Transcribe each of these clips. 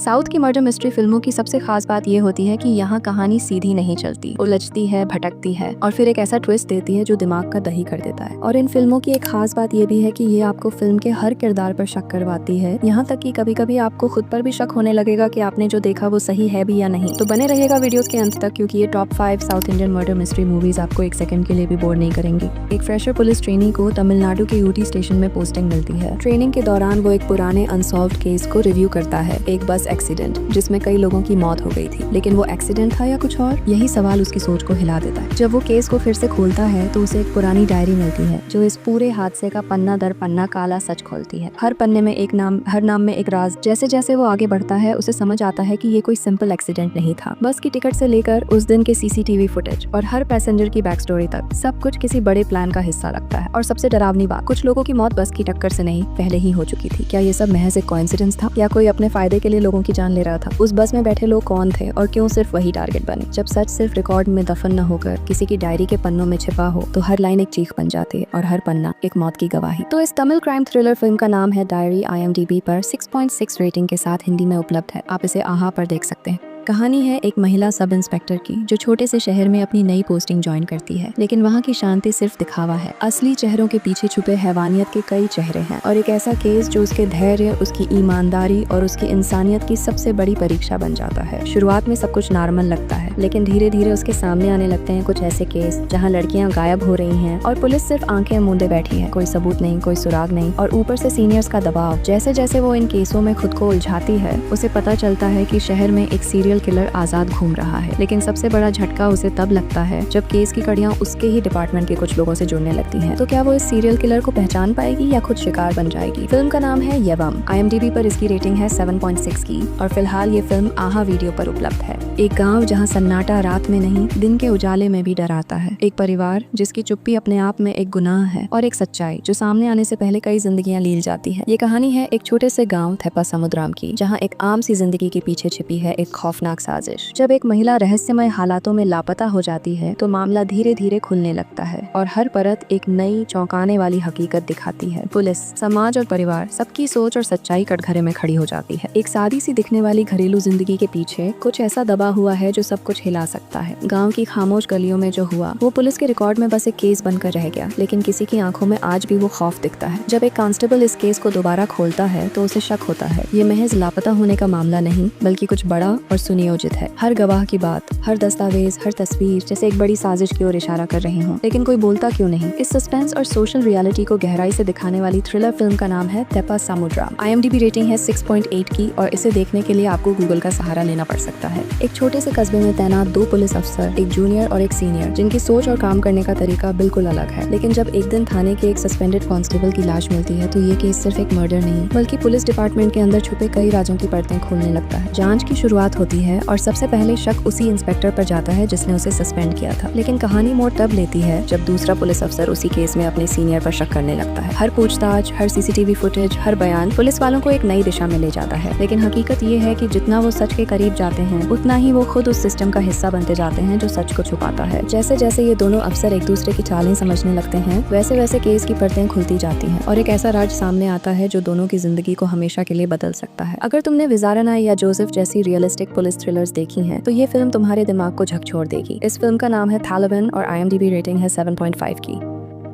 South की murder mystery फिल्मों की सबसे खास बात ये होती है कि यहाँ कहानी सीधी नहीं चलती, उलझती है, भटकती है और फिर एक ऐसा ट्विस्ट देती है जो दिमाग का दही कर देता है। और इन फिल्मों की एक खास बात ये भी है कि ये आपको फिल्म के हर किरदार पर शक करवाती है, यहाँ तक कि कभी कभी आपको खुद पर भी शक होने लगेगा कि आपने जो देखा वो सही है भी या नहीं। तो बने रहिएगा वीडियोस के अंत तक, क्योंकि ये top 5 south Indian murder mystery movies आपको एक सेकंड के लिए भी बोर नहीं करेंगी। एक फ्रेशर पुलिस ट्रेनी को तमिलनाडु के यूटी स्टेशन में पोस्टिंग मिलती है। ट्रेनिंग के दौरान वो एक पुराने अनसॉल्व्ड केस को रिव्यू करता है, एक बस एक्सीडेंट जिसमें कई लोगों की मौत हो गई थी। लेकिन वो एक्सीडेंट था या कुछ और, यही सवाल उसकी सोच को हिला देता है। जब वो केस को फिर से खोलता है तो उसे एक पुरानी डायरी मिलती है जो इस पूरे हादसे का पन्ना दर पन्ना काला सच खोलती है। हर पन्ने में एक नाम, हर नाम में एक राज। जैसे जैसे वो आगे बढ़ता है उसे समझ आता है कि ये कोई सिंपल एक्सीडेंट नहीं था। बस की टिकट से लेकर उस दिन के सीसीटीवी फुटेज और हर पैसेंजर की बैक स्टोरी तक सब कुछ किसी बड़े प्लान का हिस्सा लगता है। और सबसे डरावनी बात, कुछ लोगों की मौत बस की टक्कर से नहीं, पहले ही हो चुकी थी। क्या ये सब महज एक कोइंसिडेंस था या कोई अपने फायदे के लिए लोगों की जान ले रहा था? उस बस में बैठे लोग कौन थे और क्यों सिर्फ वही टारगेट बने? जब सच सिर्फ रिकॉर्ड में दफन न होकर किसी की डायरी के पन्नों में छिपा हो तो हर लाइन एक चीख बन जाती है और हर पन्ना एक मौत की गवाही। तो इस तमिल क्राइम थ्रिलर फिल्म का नाम है डायरी। IMDb पर 6.6 रेटिंग के साथ हिंदी में उपलब्ध है। आप इसे आहा पर देख सकते हैं। कहानी है एक महिला सब इंस्पेक्टर की जो छोटे से शहर में अपनी नई पोस्टिंग ज्वाइन करती है, लेकिन वहाँ की शांति सिर्फ दिखावा है। असली चेहरों के पीछे छुपे हैवानियत के कई चेहरे हैं और एक ऐसा केस जो उसके धैर्य, उसकी ईमानदारी और उसकी इंसानियत की सबसे बड़ी परीक्षा बन जाता है। शुरुआत में सब कुछ नॉर्मल लगता है, लेकिन धीरे धीरे उसके सामने आने लगते हैं कुछ ऐसे केस जहाँ लड़कियाँ गायब हो रही हैं और पुलिस सिर्फ आंखें मूंदे बैठी है। कोई सबूत नहीं, कोई सुराग नहीं और ऊपर से सीनियर्स का दबाव। जैसे जैसे वो इन केसों में खुद को उलझाती है उसे पता चलता है कि शहर में एक सीरियल किलर आजाद घूम रहा है। लेकिन सबसे बड़ा झटका उसे तब लगता है जब केस की कड़ियां उसके ही डिपार्टमेंट के कुछ लोगों से जुड़ने लगती हैं। तो क्या वो इस सीरियल किलर को पहचान पाएगी या खुद शिकार बन जाएगी? फिल्म का नाम है यवम। IMDb पर इसकी रेटिंग है 7.6 की और फिलहाल ये फिल्म आहा वीडियो पर उपलब्ध है। एक गाँव जहाँ सन्नाटा रात में नहीं, दिन के उजाले में भी डराता है। एक परिवार जिसकी चुप्पी अपने आप में एक गुनाह है और एक सच्चाई जो सामने आने से पहले कई जिंदगियां लील जाती है। ये कहानी है एक छोटे से गाँव थेप्पासमुद्रम की, जहाँ एक आम सी जिंदगी के पीछे छिपी है एक खौफनाक साजिश। जब एक महिला रहस्यमय हालातों में लापता हो जाती है तो मामला धीरे धीरे खुलने लगता है और हर परत एक नई चौंकाने वाली हकीकत दिखाती है। पुलिस, समाज और परिवार, सबकी सोच और सच्चाई कटघरे में खड़ी हो जाती है। एक सादी सी दिखने वाली घरेलू जिंदगी के पीछे कुछ ऐसा दबा हुआ है जो सब कुछ हिला सकता है। गाँव की खामोश गलियों में जो हुआ वो पुलिस के रिकॉर्ड में बस एक केस बनकर रह गया, लेकिन किसी की आंखों में आज भी वो खौफ दिखता है। जब एक कांस्टेबल इस केस को दोबारा खोलता है तो उसे शक होता है ये महज लापता होने का मामला नहीं बल्कि कुछ बड़ा और सुनियोजित है। हर गवाह की बात, हर दस्तावेज, हर तस्वीर जैसे एक बड़ी साजिश की ओर इशारा कर रही हूँ, लेकिन कोई बोलता क्यों नहीं? इस सस्पेंस और सोशल रियलिटी को गहराई से दिखाने वाली थ्रिलर फिल्म का नाम है थेप्पासमुद्रम। IMDb रेटिंग है 6.8 की और इसे देखने के लिए आपको गूगल का सहारा लेना पड़ सकता है। एक छोटे से कस्बे में तैनात 2 पुलिस अफसर, एक जूनियर और एक सीनियर, जिनकी सोच और काम करने का तरीका बिल्कुल अलग है। लेकिन जब एक दिन थाने के एक सस्पेंडेड कांस्टेबल की लाश मिलती है तो ये केस सिर्फ एक मर्डर नहीं बल्कि पुलिस डिपार्टमेंट के अंदर छुपे कई राजों की परतें खोलने लगता है। जांच की शुरुआत होती है और सबसे पहले शक उसी इंस्पेक्टर पर जाता है जिसने उसे सस्पेंड किया था। लेकिन कहानी मोड़ तब लेती है जब दूसरा पुलिस अफसर उसी केस में अपने सीनियर पर शक करने लगता है। हर पूछताछ, हर CCTV फुटेज, हर बयान पुलिस वालों को एक नई दिशा में ले जाता है। लेकिन हकीकत ये है कि जितना वो सच के करीब जाते हैं उतना ही वो खुद उस सिस्टम का हिस्सा बनते जाते हैं जो सच को छुपाता है। जैसे जैसे ये दोनों अफसर एक दूसरे की चालें समझने लगते हैं वैसे वैसे केस की परतें खुलती जाती हैं और एक ऐसा राज सामने आता है जो दोनों की जिंदगी को हमेशा के लिए बदल सकता है। अगर तुमने विजारना या जोसेफ जैसी रियलिस्टिक पुलिस थ्रिलर्स देखी हैं तो ये फिल्म तुम्हारे दिमाग को झकझोर देगी। इस फिल्म का नाम है थालिबान और IMDb रेटिंग है 7.5 की।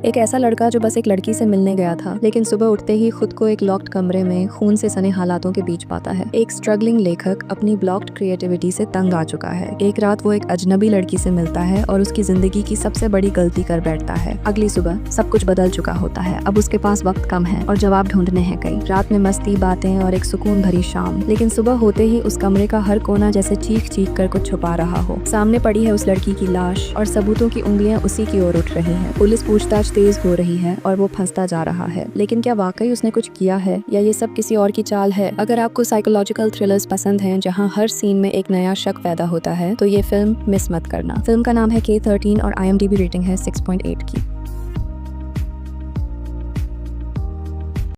एक ऐसा लड़का जो बस एक लड़की से मिलने गया था, लेकिन सुबह उठते ही खुद को एक लॉक्ड कमरे में खून से सने हालातों के बीच पाता है। एक स्ट्रगलिंग लेखक अपनी ब्लॉक्ड क्रिएटिविटी से तंग आ चुका है। एक रात वो एक अजनबी लड़की से मिलता है और उसकी जिंदगी की सबसे बड़ी गलती कर बैठता है। अगली सुबह सब कुछ बदल चुका होता है। अब उसके पास वक्त कम है और जवाब ढूंढने हैं कई। रात में मस्ती, बातें और एक सुकून भरी शाम, लेकिन सुबह होते ही उस कमरे का हर कोना जैसे चीख चीख कर कुछ छुपा रहा हो। सामने पड़ी है उस लड़की की लाश और सबूतों की उंगलियां उसी की ओर उठ रही हैं। पुलिस पूछताछ तेज हो रही है और वो फंसता जा रहा है, लेकिन क्या वाकई उसने कुछ किया है या ये सब किसी और की चाल है? अगर आपको साइकोलॉजिकल थ्रिलर्स पसंद हैं जहां हर सीन में एक नया शक पैदा होता है तो ये फिल्म मिस मत करना। फिल्म का नाम है K13 और IMDb रेटिंग है 6.8 की।